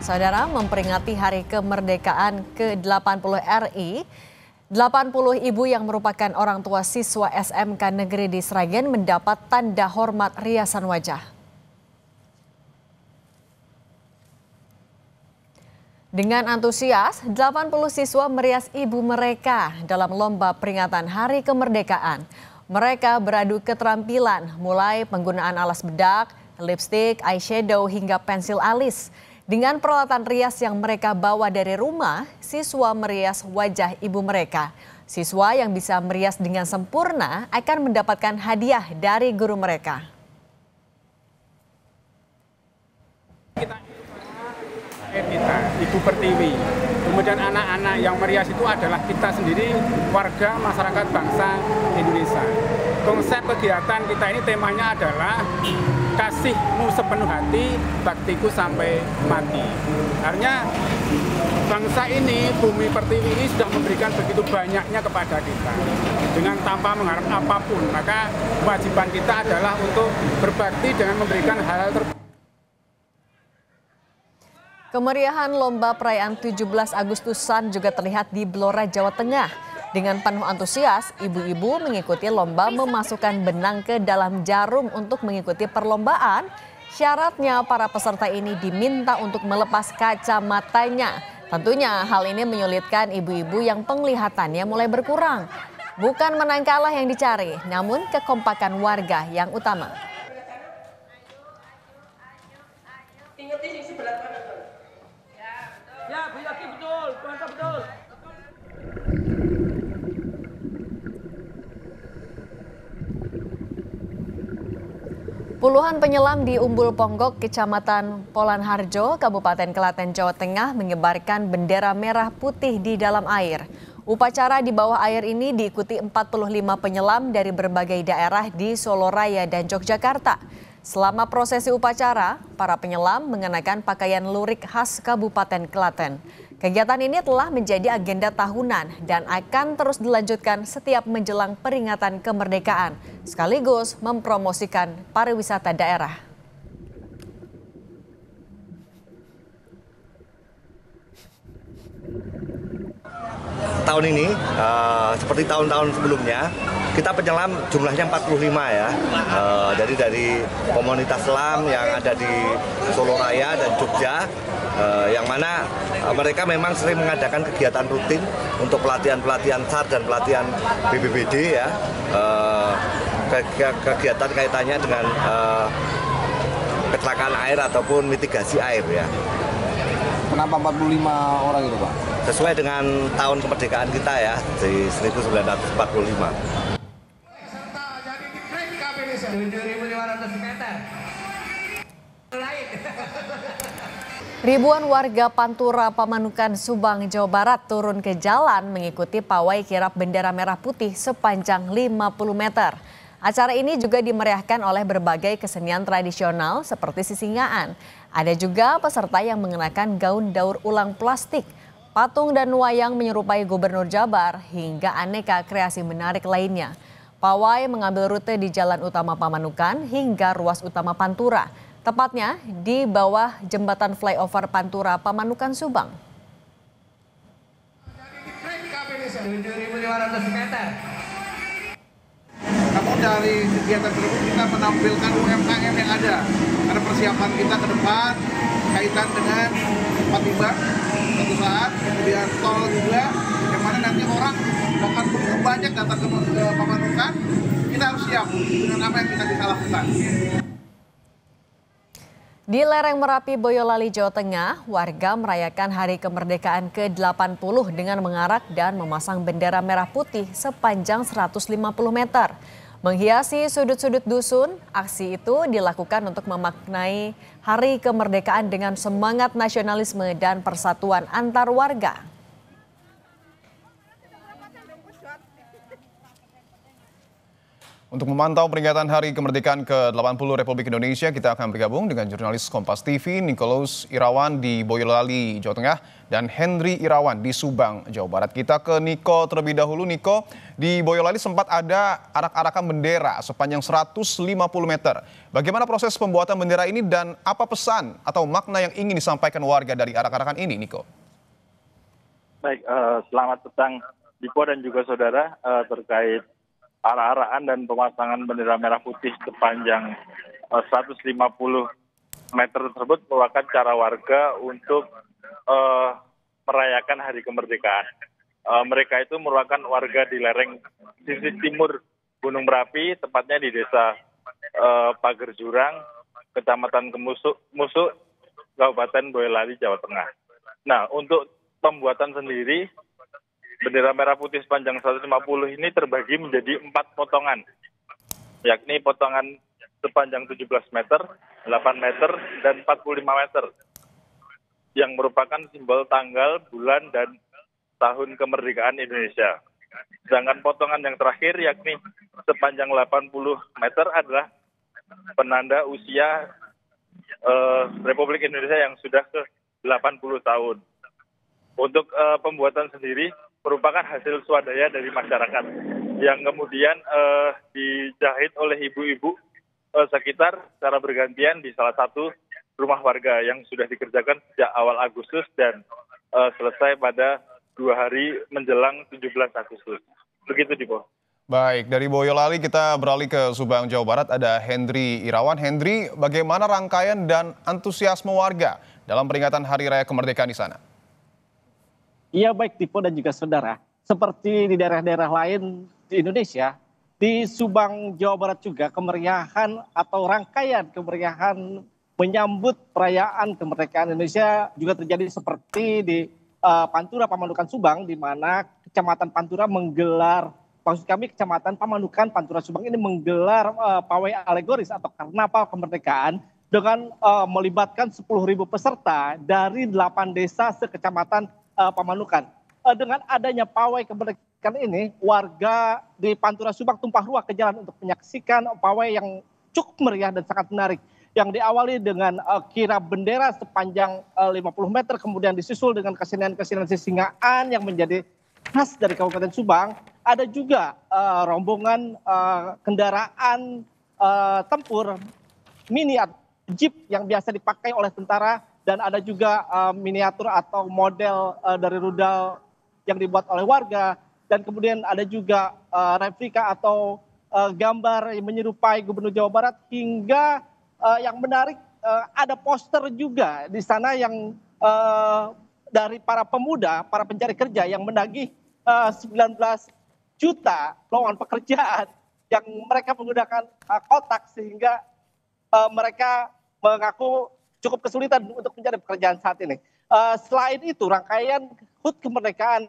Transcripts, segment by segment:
Saudara, memperingati Hari Kemerdekaan ke-80 RI, 80 ibu yang merupakan orang tua siswa SMK Negeri di Sragen mendapat tanda hormat riasan wajah. Dengan antusias, 80 siswa merias ibu mereka dalam lomba peringatan Hari Kemerdekaan. Mereka beradu keterampilan, mulai penggunaan alas bedak, lipstik, eyeshadow hingga pensil alis. Dengan peralatan rias yang mereka bawa dari rumah, siswa merias wajah ibu mereka. Siswa yang bisa merias dengan sempurna akan mendapatkan hadiah dari guru mereka. Kita, Ibu Pertiwi. Kemudian anak-anak yang merias itu adalah kita sendiri, warga masyarakat bangsa Indonesia. Konsep kegiatan kita ini temanya adalah kasihmu sepenuh hati, baktiku sampai mati. Artinya bangsa ini, Bumi Pertiwi ini sudah memberikan begitu banyaknya kepada kita. Dengan tanpa mengharap apapun, maka kewajiban kita adalah untuk berbakti dengan memberikan hal-hal terbaik. Kemeriahan lomba perayaan 17 Agustusan juga terlihat di Blora, Jawa Tengah. Dengan penuh antusias, ibu-ibu mengikuti lomba memasukkan benang ke dalam jarum untuk mengikuti perlombaan. Syaratnya para peserta ini diminta untuk melepas kacamatanya. Tentunya hal ini menyulitkan ibu-ibu yang penglihatannya mulai berkurang. Bukan menang kalah yang dicari, namun kekompakan warga yang utama. Ya, Bu Yogi betul, puasa betul. Puluhan penyelam di Umbul Ponggok, Kecamatan Polanharjo, Kabupaten Klaten, Jawa Tengah mengibarkan bendera merah putih di dalam air. Upacara di bawah air ini diikuti 45 penyelam dari berbagai daerah di Solo Raya dan Yogyakarta. Selama prosesi upacara, para penyelam mengenakan pakaian lurik khas Kabupaten Klaten. Kegiatan ini telah menjadi agenda tahunan dan akan terus dilanjutkan setiap menjelang peringatan kemerdekaan, sekaligus mempromosikan pariwisata daerah. Tahun ini, seperti tahun-tahun sebelumnya, kita penyelam jumlahnya 45 ya. Jadi dari komunitas selam yang ada di Solo Raya dan Jogja, yang mana mereka memang sering mengadakan kegiatan rutin untuk pelatihan-pelatihan SAR dan pelatihan BPBD ya. Kegiatan kaitannya dengan kecelakaan air ataupun mitigasi air ya. Kenapa 45 orang itu, Pak? Sesuai dengan tahun kemerdekaan kita ya, di 1945. Ribuan warga Pantura, Pamanukan, Subang, Jawa Barat turun ke jalan mengikuti pawai kirap bendera merah putih sepanjang 50 meter. Acara ini juga dimeriahkan oleh berbagai kesenian tradisional seperti sisingaan. Ada juga peserta yang mengenakan gaun daur ulang plastik, patung dan wayang menyerupai Gubernur Jabar, hingga aneka kreasi menarik lainnya. Pawai mengambil rute di Jalan Utama Pamanukan hingga ruas utama Pantura, tepatnya di bawah jembatan flyover Pantura Pamanukan Subang. 7.500 meter. Namun dari kegiatan tersebut kita menampilkan UMKM yang ada. Ada persiapan kita ke depan kaitan dengan tempat timbang suatu saat, kemudian tol juga, yang mana nanti orang akan begitu banyak datang ke Pamanukan. Kita harus siap dengan apa yang kita bisa lakukan. Di lereng Merapi, Boyolali, Jawa Tengah, warga merayakan Hari Kemerdekaan ke-80 dengan mengarak dan memasang bendera merah putih sepanjang 150 meter. Menghiasi sudut-sudut dusun, aksi itu dilakukan untuk memaknai Hari Kemerdekaan dengan semangat nasionalisme dan persatuan antar warga. Untuk memantau peringatan Hari Kemerdekaan ke-80 Republik Indonesia, kita akan bergabung dengan jurnalis Kompas TV, Nikolus Irawan di Boyolali, Jawa Tengah, dan Henry Irawan di Subang, Jawa Barat. Kita ke Niko terlebih dahulu. Niko, di Boyolali sempat ada arak-arakan bendera sepanjang 150 meter. Bagaimana proses pembuatan bendera ini dan apa pesan atau makna yang ingin disampaikan warga dari arak-arakan ini, Niko? Baik, selamat petang Dipo dan juga saudara terkait arah-arahan dan pemasangan bendera merah putih sepanjang 150 meter tersebut merupakan cara warga untuk merayakan Hari Kemerdekaan. Mereka itu merupakan warga di lereng sisi timur Gunung Merapi, tepatnya di desa Pager Jurang, Kecamatan Musuk, Kabupaten Boyolali, Jawa Tengah. Nah, untuk pembuatan sendiri, bendera merah putih sepanjang 150 ini terbagi menjadi 4 potongan, yakni potongan sepanjang 17 meter, 8 meter, dan 45 meter, yang merupakan simbol tanggal, bulan, dan tahun kemerdekaan Indonesia. Sedangkan potongan yang terakhir, yakni sepanjang 80 meter adalah penanda usia Republik Indonesia yang sudah ke 80 tahun. Untuk pembuatan sendiri merupakan hasil swadaya dari masyarakat yang kemudian dijahit oleh ibu-ibu sekitar secara bergantian di salah satu rumah warga yang sudah dikerjakan sejak awal Agustus dan selesai pada 2 hari menjelang 17 Agustus. Begitu, Dipo. Baik, dari Boyolali kita beralih ke Subang, Jawa Barat. Ada Henry Irawan. Henry, bagaimana rangkaian dan antusiasme warga dalam peringatan Hari Raya Kemerdekaan di sana? Iya, baik Tipo dan juga saudara. Seperti di daerah-daerah lain di Indonesia, di Subang, Jawa Barat juga kemeriahan atau rangkaian kemeriahan menyambut perayaan kemerdekaan Indonesia juga terjadi seperti di Pantura Pamanukan Subang, di mana Kecamatan Pantura menggelar, maksud kami Kecamatan Pamanukan Pantura Subang ini menggelar pawai alegoris atau karnaval kemerdekaan dengan melibatkan 10.000 peserta dari 8 desa sekecamatan Pamanukan. Dengan adanya pawai kemerdekaan ini, warga di Pantura Subang tumpah ruah ke jalan untuk menyaksikan pawai yang cukup meriah dan sangat menarik. Yang diawali dengan kirap bendera sepanjang 50 meter, kemudian disusul dengan kesenian-kesenian sisingaan yang menjadi khas dari Kabupaten Subang. Ada juga rombongan kendaraan tempur mini atau jeep yang biasa dipakai oleh tentara, dan ada juga miniatur atau model dari rudal yang dibuat oleh warga, dan kemudian ada juga replika atau gambar yang menyerupai Gubernur Jawa Barat, hingga yang menarik ada poster juga di sana yang dari para pemuda, para pencari kerja yang menagih 19 juta lowongan pekerjaan yang mereka menggunakan kotak, sehingga mereka mengaku cukup kesulitan untuk mencari pekerjaan saat ini. Selain itu, rangkaian HUT Kemerdekaan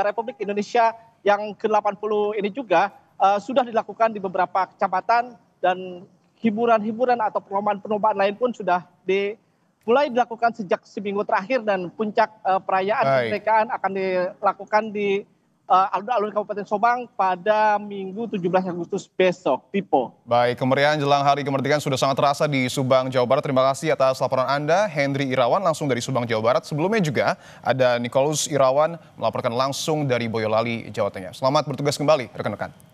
Republik Indonesia yang ke-80 ini juga sudah dilakukan di beberapa kecamatan, dan hiburan-hiburan atau perlombaan-perlombaan lain pun sudah mulai dilakukan sejak seminggu terakhir, dan puncak perayaan kemerdekaan akan dilakukan di alun-alun Kabupaten Subang pada Minggu 17 Agustus besok, Tipo. Baik, kemeriahan jelang Hari Kemerdekaan sudah sangat terasa di Subang, Jawa Barat. Terima kasih atas laporan Anda, Henry Irawan, langsung dari Subang, Jawa Barat. Sebelumnya juga ada Nikolus Irawan melaporkan langsung dari Boyolali, Jawa Tengah. Selamat bertugas kembali, rekan-rekan.